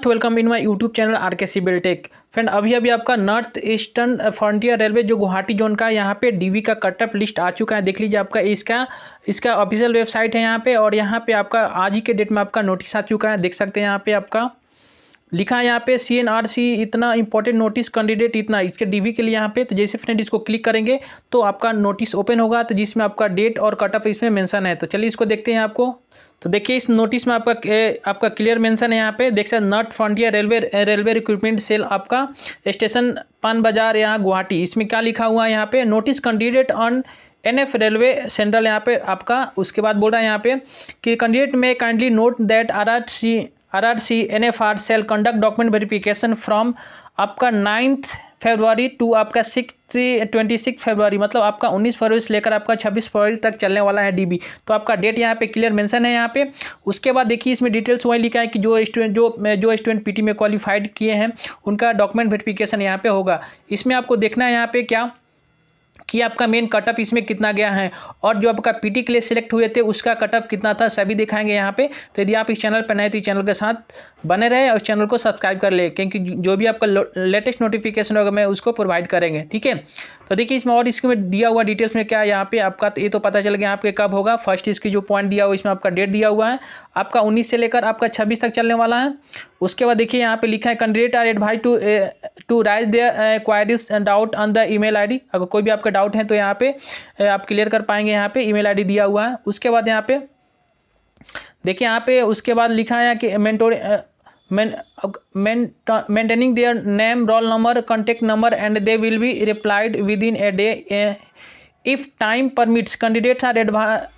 Welcome in my YouTube channel RK Civil Tech. Friend अभी आपका north eastern frontier railway जो Guwahati zone का यहाँ पे डीवी का कटअप लिस्ट आ चुका है। देख लीजिए आपका इसका ऑफिशियल वेबसाइट है यहाँ पे, और यहाँ पे आपका आज ही के डेट में आपका नोटिस आ चुका है। देख सकते हैं यहाँ पे आपका लिखा है यहाँ पे CNRC इतना इंपॉर्टेंट नोटिस कैंडिडेट इतना इसके डीवी के लिए यहाँ पे। तो जैसे फ्रेंड इसको क्लिक करेंगे तो आपका नोटिस ओपन होगा, तो जिसमें आपका डेट और कटअप इसमें मेंशन है। तो चलिए इसको देखते हैं आपको। तो देखिए इस नोटिस में आपका क्लियर मेंशन है यहाँ पे, देख सकते North Frontier Railway recruitment Cell आपका स्टेशन पान बाजार यहाँ गुवाहाटी। इसमें क्या लिखा हुआ है यहाँ पे, notice candidate on NF railway central यहाँ पे आपका। उसके बाद बोल रहा है यहाँ पे कि कैंडिडेट में kindly note that RRC NFR cell conduct document verification from आपका 9 फरवरी टू आपका 26 फरवरी, मतलब आपका 19 फरवरी से लेकर आपका 26 फरवरी तक चलने वाला है डीबी। तो आपका डेट यहाँ पे क्लियर मेंशन है यहाँ पे। उसके बाद देखिए इसमें डिटेल्स वही लिखा है कि जो स्टूडेंट पीटी में क्वालिफाइड किए हैं उनका डॉक्यूमेंट वेरिफिकेशन यहाँ पे होगा। इसमें आपको देखना है यहाँ पे क्या कि आपका मेन कटअप इसमें कितना गया है, और जो आपका पीटी के लिए सिलेक्ट हुए थे उसका कटअप कितना था, सभी दिखाएंगे यहाँ पे। तो यदि आप इस चैनल पर नए तो इस चैनल के साथ बने रहे और चैनल को सब्सक्राइब कर ले, क्योंकि जो भी आपका लेटेस्ट नोटिफिकेशन होगा मैं उसको प्रोवाइड करेंगे, ठीक है। तो देखिए इसमें और इसमें दिया हुआ डिटेल्स में क्या है यहाँ पे आपका, तो ये तो पता चल गया आपके कब होगा। फर्स्ट इसकी जो पॉइंट दिया हुआ इसमें आपका डेट दिया हुआ है, आपका 19 से लेकर आपका 26 तक चलने वाला है। उसके बाद देखिए यहाँ पे लिखा है candidate are advise to raise their queries doubt on the email ID. अगर कोई भी आपका डाउट है तो यहाँ पे आप क्लियर कर पाएंगे, यहाँ पे ईमेल आईडी दिया हुआ है। उसके बाद यहाँ पे देखिए यहाँ पे उसके बाद लिखा है कि maintaining their name, roll number, contact number, and they will be replied within a day. If time permits, candidates are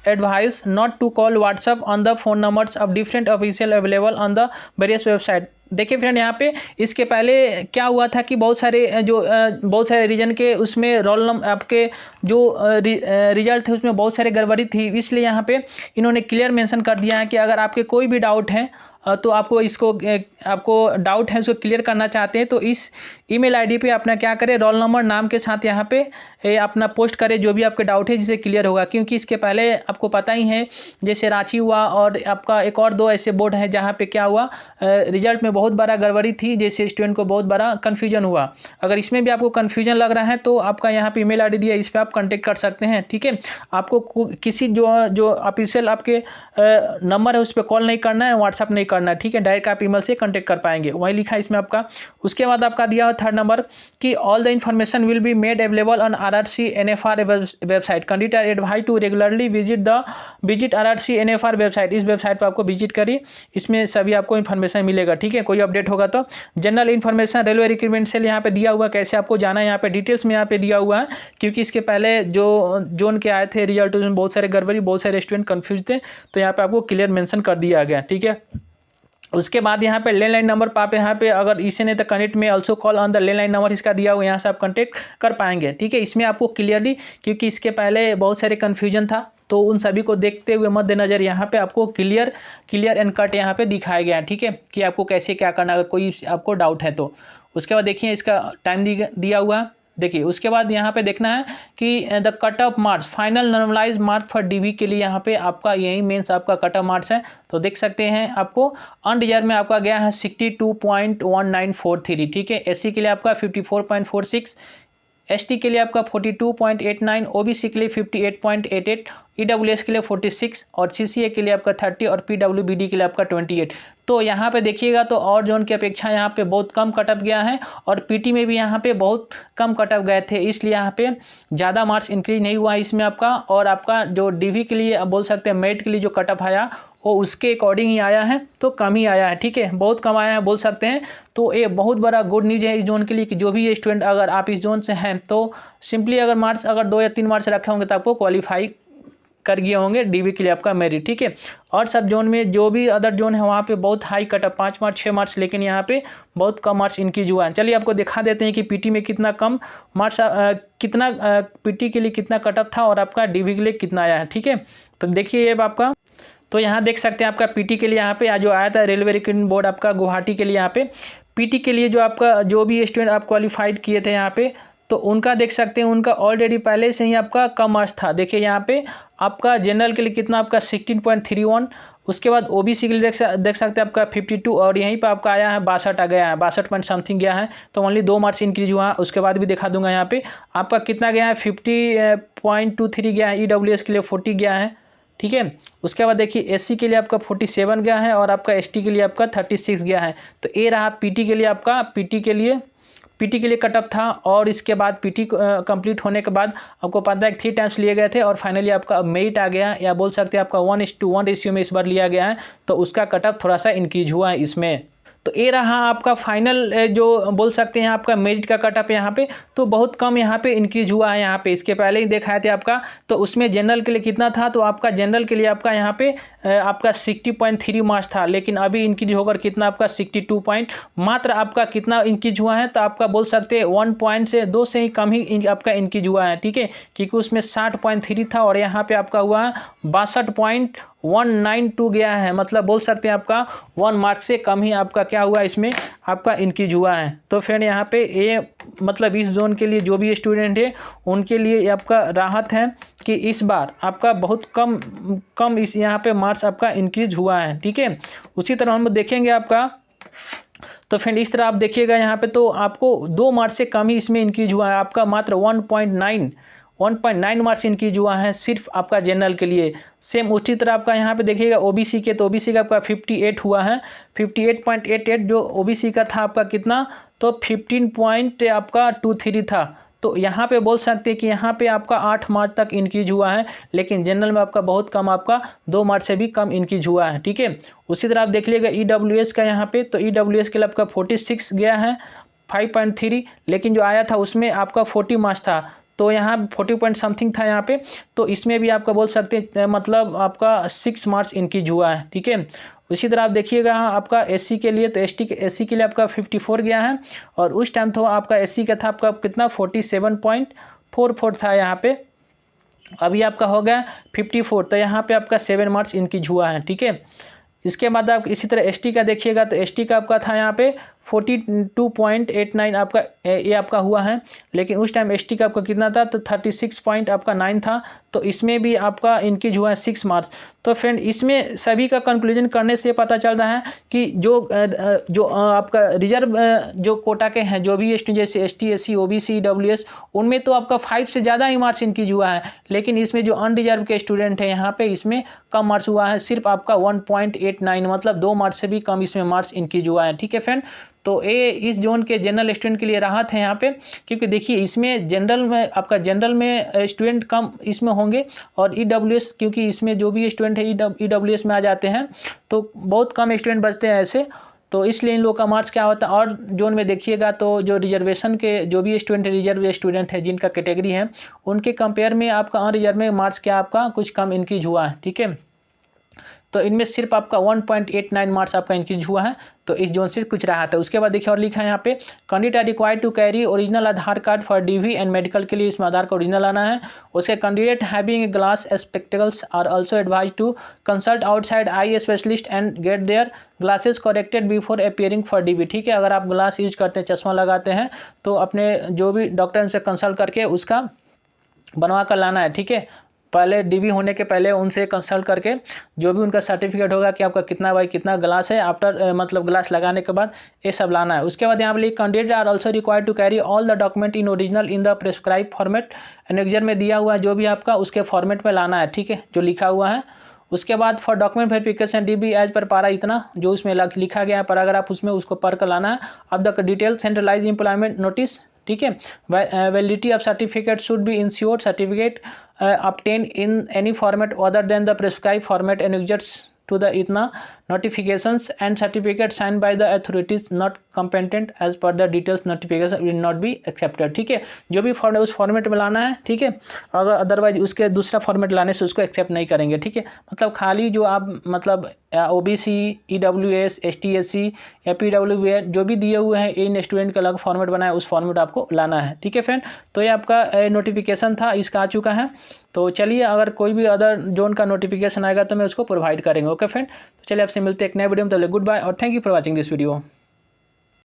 advised not to call WhatsApp on the phone numbers of different official available on the various website. देखिए friend यहाँ पे इसके पहले क्या हुआ था कि बहुत सारे रीजन के उसमें रोल नंबर आपके जो रिजल्ट थे उसमें बहुत सारे गड़बड़ी थी, इसलिए यहाँ पे इन्होंने क्लियर मेंशन कर दिया है कि अगर आपके कोई भी डाउट है तो आपको डाउट है उसको क्लियर करना चाहते हैं तो इस ईमेल आईडी पे अपना क्या करें, रोल नंबर नाम के साथ यहाँ पे अपना पोस्ट करें जो भी आपके डाउट है जिससे क्लियर होगा। क्योंकि इसके पहले आपको पता ही है जैसे रांची हुआ और आपका एक और दो ऐसे बोर्ड हैं जहाँ पे क्या हुआ रिजल्ट में बहुत बड़ा गड़बड़ी थी, जैसे स्टूडेंट को बहुत बड़ा कन्फ्यूजन हुआ। अगर इसमें भी आपको कन्फ्यूजन लग रहा है तो आपका यहाँ पे ईमेल आईडी दिया, इस पर आप कॉन्टेक्ट कर सकते हैं, ठीक है। आपको किसी जो ऑफिशियल आपके नंबर है उस पर कॉल नहीं करना है, व्हाट्सअप नहीं करना है, ठीक है। डायरेक्ट आप ईमेल से कांटेक्ट कर पाएंगे, वही लिखा है इसमें आपका। उसके बाद आपका दिया हुआ थर्ड नंबर कि all the information will be made available on RRC NFR website. Candidate are advised to regularly visit RRC NFR website. इस वेबसाइट पर आपको विजिट करिए, इसमें सभी आपको इन्फॉर्मेशन मिलेगा, ठीक है। कोई अपडेट होगा तो general information railway recruitment cell यहाँ पे दिया हुआ, कैसे आपको जाना है यहाँ पे डिटेल्स में यहाँ पे दिया हुआ है। क्योंकि इसके पहले जो जोन के आए थे रिजल्ट उसमें बहुत सारे गड़बड़ी, बहुत सारे स्टूडेंट कन्फ्यूज थे, तो यहाँ पे आपको क्लियर मेंशन कर दिया गया, ठीक है। उसके बाद यहाँ पे लैंडलाइन नंबर पर आप यहाँ पे अगर इसे नहीं तो कनेक्ट में also call on the landline number इसका दिया हुआ, यहाँ से आप कॉन्टेक्ट कर पाएंगे, ठीक है। इसमें आपको क्लियरली, क्योंकि इसके पहले बहुत सारे कन्फ्यूजन था तो उन सभी को देखते हुए मद्देनजर यहाँ पे आपको क्लियर एंड कट यहाँ पे दिखाया गया है, ठीक है, कि आपको कैसे क्या करना अगर कोई आपको डाउट है तो। उसके बाद देखिए इसका टाइम दिया हुआ है। देखिए उसके बाद यहाँ पे देखना है कि the cut off marks final normalise mark for DV के लिए यहाँ पे आपका यही मेंस आपका कट ऑफ मार्क्स है। तो देख सकते हैं आपको अनरिजर्व में आपका गया है 62.1943, ठीक है। SC के लिए आपका 54.46, ST के लिए आपका 42.89, OBC के लिए 58.88, EWS के लिए 46 और CCA के लिए आपका 30 और PWBD के लिए आपका 28। तो यहाँ पे देखिएगा तो और जोन की अपेक्षा यहाँ पे बहुत कम कटअप गया है, और PT में भी यहाँ पे बहुत कम कटअप गए थे, इसलिए यहाँ पे ज़्यादा मार्क्स इंक्रीज नहीं हुआ है इसमें आपका। और आपका जो DV के लिए बोल सकते हैं मेरिट के लिए जो कटअप आया वो उसके अकॉर्डिंग ही आया है, तो कम ही आया है, ठीक है, बहुत कम आया है बोल सकते हैं। तो ये बहुत बड़ा गुड न्यूज़ है इस जोन के लिए कि जो भी ये स्टूडेंट अगर आप इस जोन से हैं तो सिंपली अगर मार्क्स अगर 2 या 3 मार्क्स रखे होंगे तो आपको क्वालिफाई कर गए होंगे डीवी के लिए आपका मेरिट, ठीक है। और सब जोन में जो भी अदर जोन है वहाँ पे बहुत हाई कटअप 5 मार्क्स 6 मार्क्स, लेकिन यहाँ पे बहुत कम मार्क्स इंक्रीज हुआ है। चलिए आपको दिखा देते हैं कि पीटी में कितना कम मार्क्स कितना पीटी के लिए कितना कटअप था और आपका डीवी के लिए कितना आया है, ठीक है। तो देखिए ये आपका, तो यहाँ देख सकते हैं आपका पीटी के लिए यहाँ पे जो आया था रेलवे रिक्रूटमेंट बोर्ड आपका गुवाहाटी के लिए, यहाँ पे पीटी के लिए जो आपका जो भी स्टूडेंट आप क्वालिफाइड किए थे यहाँ पे तो उनका देख सकते हैं उनका ऑलरेडी पहले से ही आपका कम मार्क्स था। देखिए यहाँ पे आपका जनरल के लिए कितना आपका 16.31 उसके बाद ओबीसी के लिए देख सकते हैं आपका 52 और यहीं पर आपका आया है 62 आ गया है, 62 पॉइंट समथिंग गया है, तो ओनली 2 मार्क्स इंक्रीज हुआ। उसके बाद भी दिखा दूंगा यहाँ पे आपका कितना गया है, 50.23 गया है, ईडब्ल्यूएस के लिए 40 गया है, ठीक है। उसके बाद देखिए एससी के लिए आपका 47 गया है और आपका एसटी के लिए आपका 36 गया है। तो ये रहा पीटी के लिए आपका, पीटी के लिए कटअप था, और इसके बाद पीटी कंप्लीट होने के बाद आपको पता है 3 टाइम्स लिए गए थे और फाइनली आपका मेरिट आ गया, या बोल सकते हैं आपका 1:1 रेशियो में इस बार लिया गया है, तो उसका कटअप थोड़ा सा इंक्रीज हुआ है इसमें। तो ये रहा आपका फाइनल जो बोल सकते हैं आपका मेरिट का कटअप यहाँ पे, तो बहुत कम यहाँ पे इंक्रीज हुआ है यहाँ पे। इसके पहले ही दिखाए थे आपका, तो उसमें जनरल के लिए कितना था, तो आपका जनरल के लिए आपका यहाँ पे आपका 60.3 मार्क्स था, लेकिन अभी इंक्रीज होकर कितना आपका 62 पॉइंट मात्र आपका कितना इंक्रीज हुआ है, तो आपका बोल सकते हैं 1 पॉइंट से 2 से ही कम ही आपका इंक्रीज हुआ है, ठीक है, क्योंकि उसमें 60.3 था और यहाँ पे आपका हुआ 62.192 गया है, मतलब बोल सकते हैं आपका 1 मार्क से कम ही आपका क्या हुआ इसमें आपका इंक्रीज हुआ है। तो फिर यहाँ पे ये मतलब इस जोन के लिए जो भी स्टूडेंट है उनके लिए आपका राहत है कि इस बार आपका बहुत कम इस यहाँ पे मार्क्स आपका इंक्रीज हुआ है, ठीक है। उसी तरह हम देखेंगे आपका, तो फ्रेंड इस तरह आप देखिएगा यहाँ पे, तो आपको 2 मार्क्स से कम ही इसमें इंक्रीज हुआ है, आपका मात्र 1.9 मार्क्स इंक्रीज हुआ है सिर्फ आपका जनरल के लिए। सेम उसी तरह आपका यहाँ पे देखिएगा ओबीसी के, तो ओबीसी का आपका 58 हुआ है, 58.88 जो ओबीसी का था आपका कितना, तो 15.23 था। तो यहाँ पे बोल सकते हैं कि यहाँ पे आपका 8 मार्च तक इंक्रीज हुआ है, लेकिन जनरल में आपका बहुत कम, आपका 2 मार्च से भी कम इंक्रीज हुआ है, ठीक है। उसी तरह आप देख लीजिएगा ईडब्ल्यूएस का यहाँ पे, तो ईडब्ल्यूएस के लिए आपका 46 गया है 5.3, लेकिन जो आया था उसमें आपका 40 मार्क्स था, तो यहाँ 40 पॉइंट समथिंग था यहाँ पे, तो इसमें भी आपका बोल सकते हैं मतलब आपका 6 मार्क्स इंक्रीज हुआ है, ठीक है। उसी तरह आप देखिएगा आपका एससी के लिए, तो एससी के लिए आपका 54 गया है, और उस टाइम तो आपका एससी का था आपका कितना 47.44 था यहाँ पे, अभी आपका हो गया 54, तो यहाँ पे आपका 7 मार्क्स इंक्रीज हुआ है, ठीक है। इसके बाद आप इसी तरह एसटी का देखिएगा, तो एसटी का आपका था यहाँ पे 42.89 आपका ये आपका हुआ है, लेकिन उस टाइम एसटी का आपका कितना था, तो 36.9 था, तो इसमें भी आपका इंक्रीज हुआ है 6 मार्क्स। तो फ्रेंड इसमें सभी का कंक्लूजन करने से पता चल रहा है कि जो आपका रिजर्व जो कोटा के हैं जो भी स्टूडेंट जैसे एसटी एससी ओबीसी डब्ल्यूएस, उनमें तो आपका 5 से ज़्यादा ही मार्क्स इंक्रीज हुआ है, लेकिन इसमें जो अनरिजर्व के स्टूडेंट हैं यहाँ पे इसमें कम मार्क्स हुआ है, सिर्फ आपका 1.89 मतलब 2 मार्क्स से भी कम इसमें मार्क्स इंक्रीज हुआ है, ठीक है फ्रेंड। तो ये इस जोन के जनरल स्टूडेंट के लिए राहत है यहाँ पे, क्योंकि देखिए इसमें जनरल में स्टूडेंट कम इसमें होंगे, और ईडब्ल्यूएस क्योंकि इसमें जो भी स्टूडेंट है ईडब्ल्यूएस में आ जाते हैं, तो बहुत कम स्टूडेंट बचते हैं ऐसे, तो इसलिए इन लोगों का मार्क्स क्या होता है। और जोन में देखिएगा तो जो रिजर्वेशन के जो भी स्टूडेंट है, रिजर्व स्टूडेंट है जिनका कैटेगरी है, उनके कंपेयर में आपका अनरिजर्व में मार्क्स क्या आपका कुछ कम इंक्रीज हुआ है, ठीक है। तो इनमें सिर्फ आपका 1.89 मार्क्स आपका इंक्रीज हुआ है, तो इस जोन से कुछ रहा था। उसके बाद देखिए और लिखा है यहाँ पे candidate are required to carry original Aadhaar card for DV and medical के लिए इसमें आधार का ओरिजिनल आना है। उसके candidate having glass spectacles are also advise to consult outside eye specialist and get their glasses corrected before appearing for DV, ठीक है। अगर आप ग्लास यूज करते हैं, चश्मा लगाते हैं, तो अपने जो भी डॉक्टर से कंसल्ट करके उसका बनवा कर लाना है, ठीक है। पहले डीवी होने के पहले उनसे कंसल्ट करके जो भी उनका सर्टिफिकेट होगा कि आपका कितना बाई कितना ग्लास है, आफ्टर मतलब ग्लास लगाने के बाद ये सब लाना है। उसके बाद यहाँ पे candidate are also required to carry all the document in original in the prescribe format, annexure में दिया हुआ जो भी आपका उसके फॉर्मेट में लाना है, ठीक है, जो लिखा हुआ है। उसके बाद for document verification DV as per para इतना जो उसमें लिखा गया है पैराग्राफ, उसमें उसको पढ़ कर लाना है। अब the detail centralised employment notice, ठीक है। Validity of certificate should be ensured certificate obtained in any format other than the prescribed format annexed to the इतना notifications and certificate signed by the authorities not competent as per the details notification will not be accepted, ठीक है। जो भी format उस format में लाना है, ठीक है, अगर अदरवाइज उसके दूसरा फॉर्मेट लाने से उसको एक्सेप्ट नहीं करेंगे, ठीक है। मतलब खाली जो आप मतलब ओबीसी ईडब्ल्यूएस एसटी या पीडब्ल्यू जो भी दिए हुए हैं इन स्टूडेंट का अलग फॉर्मेट बनाया, उस फॉर्मेट आपको लाना है, ठीक है फ्रेंड। तो ये आपका नोटिफिकेशन था, इसका आ चुका है। तो चलिए अगर कोई भी अदर जोन का नोटिफिकेशन आएगा तो मैं उसको प्रोवाइड करेंगे, ओके फ्रेंड। तो चलिए आपसे मिलते हैं एक नए वीडियो में, तो गुड बाय और thank you for watching this video.